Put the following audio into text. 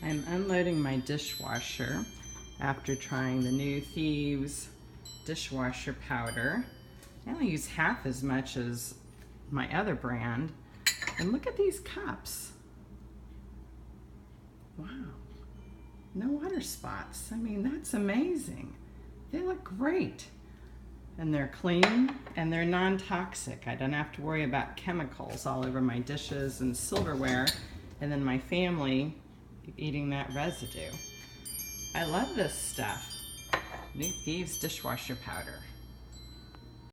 I'm unloading my dishwasher after trying the new Thieves Dishwasher powder. I only use half as much as my other brand. And look at these cups. Wow. No water spots. I mean, that's amazing. They look great. And they're clean and they're non-toxic. I don't have to worry about chemicals all over my dishes and silverware, and then my family eating that residue. I love this stuff. New Thieves Dishwasher powder.